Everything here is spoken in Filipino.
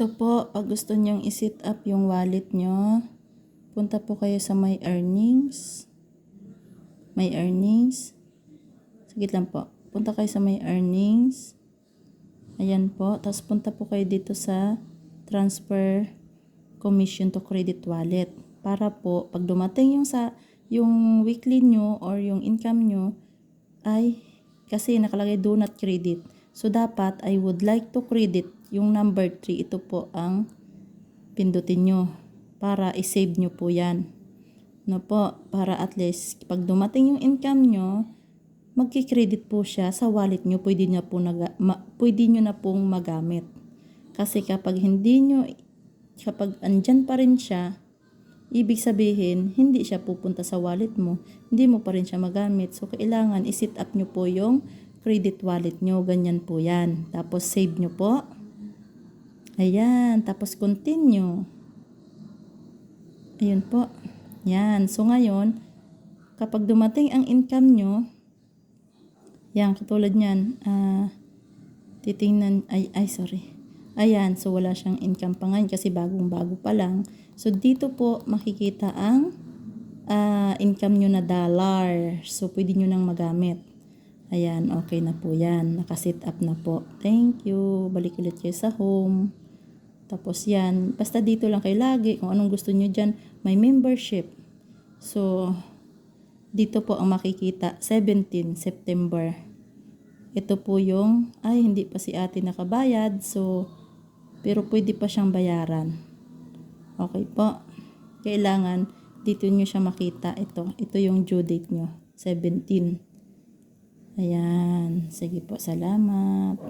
Ito po, pag gusto nyong i-set up yung wallet nyo, punta po kayo sa My Earnings. My Earnings. Saglit lang po. Punta kayo sa My Earnings. Ayan po. Tapos punta po kayo dito sa Transfer Commission to Credit Wallet. Para po, pag dumating yung weekly nyo or yung income nyo, ay kasi nakalagay do not credit. So, dapat I would like to credit yung number 3. Ito po ang pindutin nyo para i-save nyo po yan. No po, para at least pag dumating yung income nyo, magki-credit po siya sa wallet nyo. Pwede nyo na pong magamit. Kasi kapag andyan pa rin siya, ibig sabihin, hindi siya pupunta sa wallet mo. Hindi mo pa rin siya magamit. So, kailangan i-set up nyo po yung credit wallet nyo. Ganyan po yan. Tapos, save nyo po. Ayan. Tapos, continue. Ayun po. Yan. So, ngayon, kapag dumating ang income nyo, yan, katulad nyan, titingnan, sorry. Ayan, so wala siyang income pa ngayon kasi bagong-bago pa lang. So, dito po makikita ang income nyo na dollar. So, pwede nyo nang magamit. Ayan, okay na po yan. Nakaset up na po. Thank you. Balik ulit kayo sa home. Tapos yan, basta dito lang kayo lagi. Kung anong gusto nyo dyan, may membership. So, dito po ang makikita, 17 September. Ito po yung, hindi pa si ate nakabayad. So, pero pwede pa siyang bayaran. Okay po. Kailangan, dito nyo siya makita. Ito yung due date nyo. 17. Ayan. Sige po, salamat.